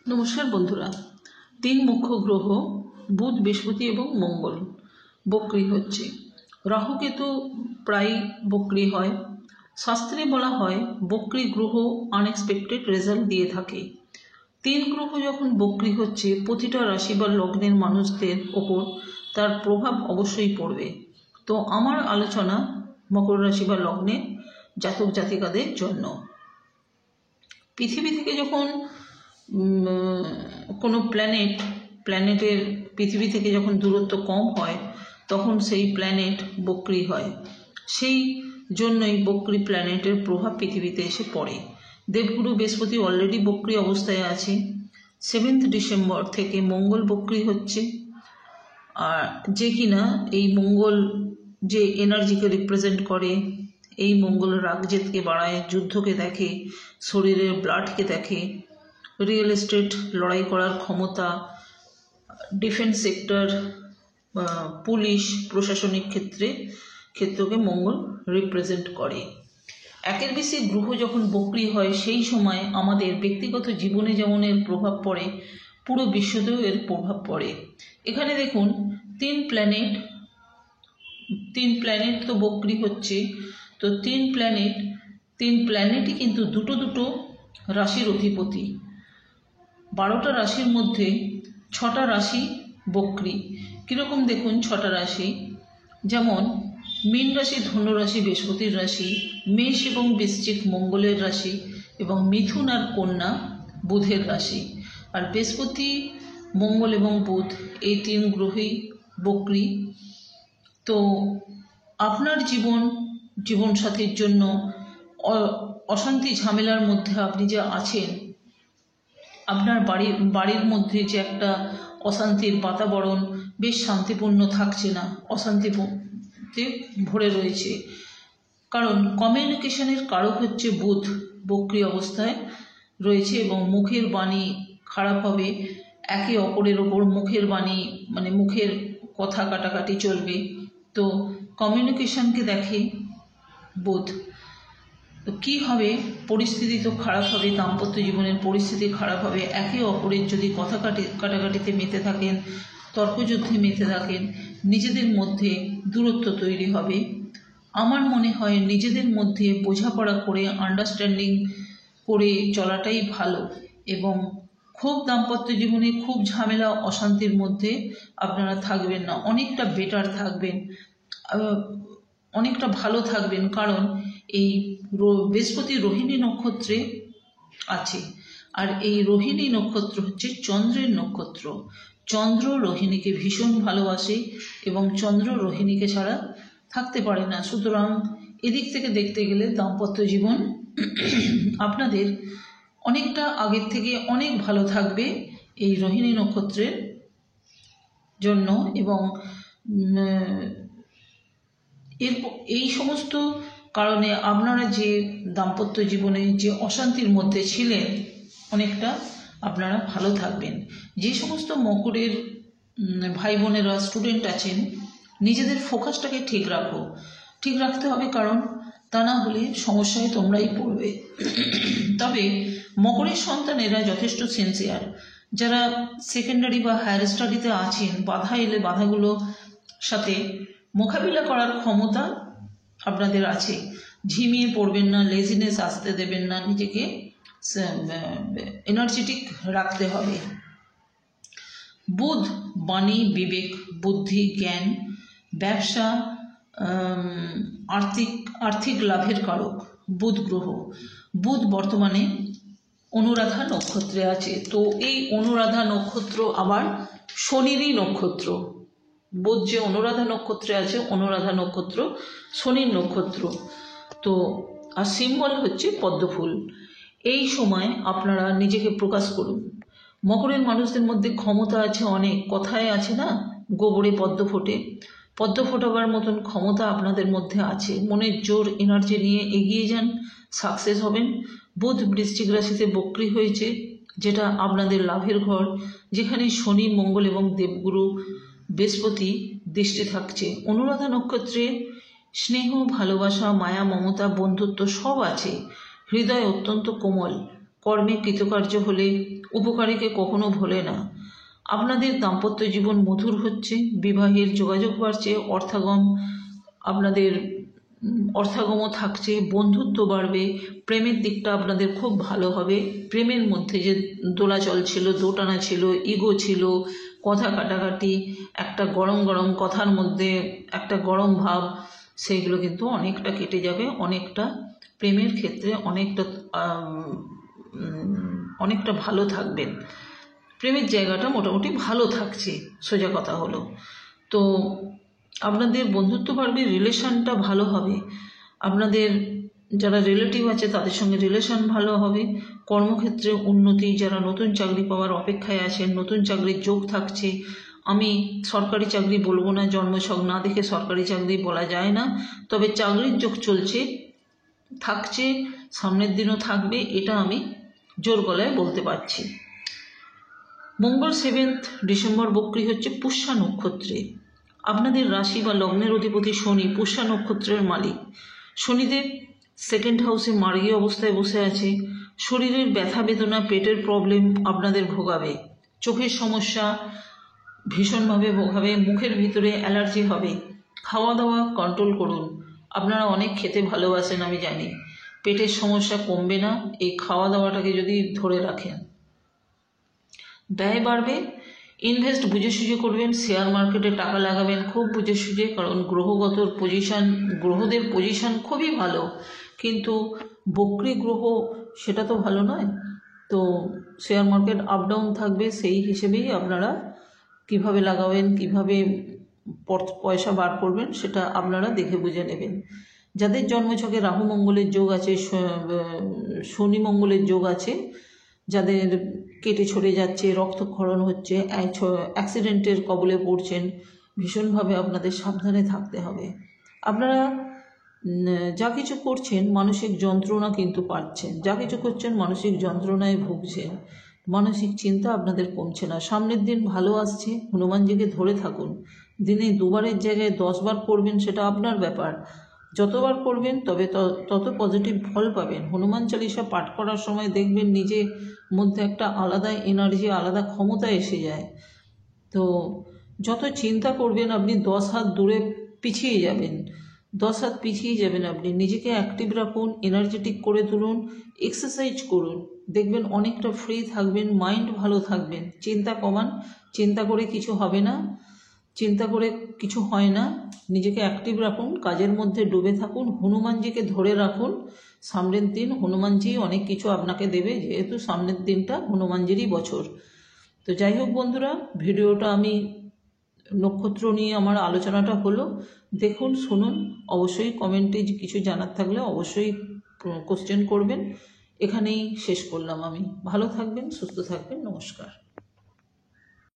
নমস্কার বন্ধুরা। তিন মুখ্য গ্রহ বুধ, বৃহস্পতি এবং মঙ্গল বক্রী হচ্ছে। রাহু কেতু প্রায় বক্রী হয়। শাস্ত্রে বলা হয় বক্রী গ্রহ আনএক্সপেক্টেড রেজাল্ট দিয়ে থাকে। তিন গ্রহ যখন বক্রী হচ্ছে, প্রতিটা রাশি বা লগ্নের মানুষদের ওপর তার প্রভাব অবশ্যই পড়বে। তো আমার আলোচনা মকর রাশি বা লগ্নের জাতক জাতিকাদের জন্য। পৃথিবী থেকে যখন কোনো প্ল্যানেটের পৃথিবী থেকে যখন দূরত্ব কম হয়, তখন সেই প্ল্যানেট বক্রী হয়। সেই জন্যই বক্রী প্ল্যানেটের প্রভাব পৃথিবীতে এসে পড়ে। দেবগুরু বৃহস্পতি অলরেডি বক্রী অবস্থায় আছে। 7 ডিসেম্বর থেকে মঙ্গল বক্রী হচ্ছে। আর যে কিনা এই মঙ্গল যে এনার্জিকে রিপ্রেজেন্ট করে, এই মঙ্গল রাগজেদকে বাড়ায়, যুদ্ধকে দেখে, শরীরের ব্লাডকে দেখে, রিয়েল এস্টেট লড়াই করার ক্ষমতা, ডিফেন্স সেক্টর, পুলিশ, প্রশাসনিক ক্ষেত্রকে মঙ্গল রিপ্রেজেন্ট করে। একের বেশি গ্রহ যখন বক্রী হয়, সেই সময় আমাদের ব্যক্তিগত জীবনে যেমন এর প্রভাব পড়ে, পুরো বিশ্বতেও এর প্রভাব পড়ে। এখানে দেখুন তিন প্ল্যানেট তো বক্রী হচ্ছে। তো তিন প্ল্যানেটই কিন্তু দুটো রাশির অধিপতি। 12টা রাশির মধ্যে 6টা রাশি বক্রী। কীরকম দেখুন 6টা রাশি, যেমন মীন রাশি, ধনু রাশি বৃহস্পতির রাশি, মেষ এবং বৃশ্চিক মঙ্গলের রাশি, এবং মিথুন আর কন্যা বুধের রাশি। আর বৃহস্পতি, মঙ্গল এবং বুধ এই তিন গ্রহই বক্রী। তো আপনার জীবনসাথীর জন্য অশান্তি ঝামেলার মধ্যে আপনি যে আছেন, আপনার বাড়ির মধ্যে যে একটা অশান্তির বাতাবরণ, বেশ শান্তিপূর্ণ থাকছে না, অশান্তিতে ভরে রয়েছে। কারণ কমিউনিকেশনের কারক হচ্ছে বুধ বক্রী অবস্থায় রয়েছে, এবং মুখের বাণী খারাপ হবে। একে অপরের ওপর মুখের বাণী, মানে মুখের কথা কাটাকাটি চলবে। তো কমিউনিকেশনকে দেখে বুধ। তো কী হবে, পরিস্থিতি তো খারাপ হবে, দাম্পত্য জীবনের পরিস্থিতি খারাপ হবে। একে অপরের যদি কথা কাটাকাটিতে মেতে থাকেন, তর্কযুদ্ধে মেতে থাকেন, নিজেদের মধ্যে দূরত্ব তৈরি হবে। আমার মনে হয় নিজেদের মধ্যে বোঝাপড়া করে, আন্ডারস্ট্যান্ডিং করে চলাটাই ভালো। এবং খুব দাম্পত্য জীবনে খুব ঝামেলা অশান্তির মধ্যে আপনারা থাকবেন না, অনেকটা বেটার থাকবেন, অনেকটা ভালো থাকবেন। কারণ এই বৃহস্পতি রোহিণী নক্ষত্রে আছে, আর এই রোহিণী নক্ষত্র হচ্ছে চন্দ্রের নক্ষত্র। চন্দ্র রোহিণীকে ভীষণ ভালোবাসে এবং চন্দ্র রোহিণীকে ছাড়া থাকতে পারে না। সুতরাং এদিক থেকে দেখতে গেলে দাম্পত্য জীবন আপনাদের অনেকটা আগের থেকে অনেক ভালো থাকবে এই রোহিণী নক্ষত্রের জন্য। এবং এই সমস্ত কারণে আপনারা যে দাম্পত্য জীবনে যে অশান্তির মধ্যে ছিলেন, অনেকটা আপনারা ভালো থাকবেন। যে সমস্ত মকরের ভাই বোনেরা স্টুডেন্ট আছেন, নিজেদের ফোকাসটাকে ঠিক রাখতে হবে, কারণ তা না হলে সমস্যায় তোমরাই পড়বে। তবে মকরের সন্তানেরা যথেষ্ট সিনসিয়ার। যারা সেকেন্ডারি বা হায়ার স্টাডিতে আছেন, বাধা এলে বাধাগুলোর সাথে মোকাবিলা করার ক্ষমতা আপনাদের আছে। ঝিমিয়ে পড়বেন না, লেজিনেস আসতে দেবেন না, নিজেকে এনার্জেটিক রাখতে হবে। বুধ বাণী, বিবেক, বুদ্ধি, জ্ঞান, ব্যবসা, আর্থিক লাভের কারক বুধ গ্রহ। বুধ বর্তমানে অনুরাধা নক্ষত্রে আছে। তো এই অনুরাধা নক্ষত্র আবার শনিরই নক্ষত্র। বুধ যে অনুরাধা নক্ষত্রে আছে, অনুরাধা নক্ষত্র শনির নক্ষত্র। তো আর সিম্বল হচ্ছে পদ্মফুল। এই সময় আপনারা নিজেকে প্রকাশ করুন। মকরের মানুষদের মধ্যে ক্ষমতা আছে অনেক। কথায় আছে না, গোবরে পদ্ম ফোটে। পদ্ম ফোটাবার মতন ক্ষমতা আপনাদের মধ্যে আছে। মনের জোর, এনার্জি নিয়ে এগিয়ে যান, সাকসেস হবেন। বুধ বৃশ্চিক রাশিতে বক্রী হয়েছে, যেটা আপনাদের লাভের ঘর, যেখানে শনি, মঙ্গল এবং দেবগুরু বৃহস্পতি দৃষ্টি থাকছে। অনুরাধা নক্ষত্রে স্নেহ, ভালোবাসা, মায়া, মমতা, বন্ধুত্ব সব আছে। হৃদয় অত্যন্ত কোমল, কর্মে কৃতকার্য হলে উপকারীকে কখনো ভোলে না। আপনাদের দাম্পত্য জীবন মধুর হচ্ছে, বিবাহের যোগাযোগ বাড়ছে, আপনাদের অর্থাগমও থাকছে, বন্ধুত্ব বাড়বে, প্রেমের দিকটা আপনাদের খুব ভালো হবে। প্রেমের মধ্যে যে দোলাচল ছিল, দোটানা ছিল, ইগো ছিল, কথা কাটাকাটি, একটা গরম গরম কথার মধ্যে একটা গরম ভাব, সেইগুলো কিন্তু অনেকটা কেটে যাবে। অনেকটা প্রেমের ক্ষেত্রে অনেকটা ভালো থাকবেন। প্রেমের জায়গাটা মোটামুটি ভালো থাকছে, সোজা কথা হলো। তো আপনাদের বন্ধুত্ব বাড়বে, রিলেশনটা ভালো হবে, আপনাদের যারা রিলেটিভ আছে তাদের সঙ্গে রিলেশন ভালো হবে, কর্মক্ষেত্রে উন্নতি, যারা নতুন চাকরি পাওয়ার অপেক্ষায় আছেন নতুন চাকরির যোগ থাকছে। আমি সরকারি চাকরি বলবো না, জন্মছক না দেখে সরকারি চাকরি বলা যায় না, তবে চাকরির যোগ চলছে, থাকছে, সামনের দিনও থাকবে, এটা আমি জোর গলায় বলতে পারছি। মঙ্গল 7 ডিসেম্বর বক্রী হচ্ছে পুষ্যা নক্ষত্রে। আপনাদের রাশি বা লগ্নের অধিপতি শনি পুষ্যা নক্ষত্রের মালিক। শনিদেব 2nd হাউসে মার্গী অবস্থায় বসে আছে। শরীরের ব্যথা বেদনা, পেটের প্রবলেম আপনাদের ভোগাবে, চোখের সমস্যা ভীষণভাবে ভোগাবে, মুখের ভিতরে অ্যালার্জি হবে। খাওয়া দাওয়া কন্ট্রোল করুন, আপনারা অনেক খেতে ভালোবাসেন আমি জানি, পেটের সমস্যা কমবে না এই খাওয়া দাওয়াটাকে যদি ধরে রাখেন। ব্যয় বাড়বে, ইনভেস্ট বুঝে সুঝে করবেন, শেয়ার মার্কেটে টাকা লাগাবেন খুব বুঝে সুঝে, কারণ গ্রহদের পজিশন খুবই ভালো, কিন্তু বক্রী গ্রহ সেটা তো ভালো নয়। তো শেয়ার মার্কেট আপ ডাউন থাকবে, সেই হিসেবেই আপনারা কিভাবে লাগাবেন, কিভাবে পয়সা বার করবেন সেটা আপনারা দেখে বুঝে নেবেন। যাদের জন্মছকে রাহু মঙ্গলের যোগ আছে, শনি মঙ্গলের যোগ আছে, যাদের কেটে ছড়ে যাচ্ছে, রক্তক্ষরণ হচ্ছে, অ্যাক্সিডেন্টের কবলে পড়ছেন, ভীষণভাবে আপনাদের সাবধানে থাকতে হবে। আপনারা যা কিছু করছেন মানসিক যন্ত্রণা কিন্তু পাচ্ছেন, যা কিছু করছেন মানসিক যন্ত্রণায় ভুগছেন, মানসিক চিন্তা আপনাদের কমছে না। সামনের দিন ভালো আসছে, হনুমানজিকে ধরে থাকুন, দিনে 2বারের জায়গায় 10 বার করবেন, সেটা আপনার ব্যাপার, যতবার করবেন তত পজিটিভ ফল পাবেন। হনুমান চালিসা পাঠ করার সময় দেখবেন নিজের মধ্যে একটা আলাদা এনার্জি, আলাদা ক্ষমতা এসে যায়। তো যত চিন্তা করবেন আপনি 10 হাত দূরে পিছিয়ে যাবেন, 10 হাত পিছিয়ে যাবেন। আপনি নিজেকে অ্যাক্টিভ রাখুন, এনার্জেটিক করে তুলুন, এক্সারসাইজ করুন, দেখবেন অনেকটা ফ্রি থাকবেন, মাইন্ড ভালো থাকবেন। চিন্তা কমান, চিন্তা করে কিছু হবে না, চিন্তা করে কিছু হয় না, নিজেকে অ্যাক্টিভ রাখুন, কাজের মধ্যে ডুবে থাকুন, হনুমানজিকে ধরে রাখুন। সামনের দিন হনুমানজি অনেক কিছু আপনাকে দেবে, যেহেতু সামনের দিনটা হনুমানজিরই বছর। তো যাই হোক বন্ধুরা, ভিডিওটা আমি নক্ষত্র নিয়ে আমার আলোচনাটা হলো, দেখুন শুনুন, অবশ্যই কমেন্টে কিছু জানার থাকলে অবশ্যই কোশ্চেন করবেন। এখানেই শেষ করলাম আমি। ভালো থাকবেন, সুস্থ থাকবেন, নমস্কার।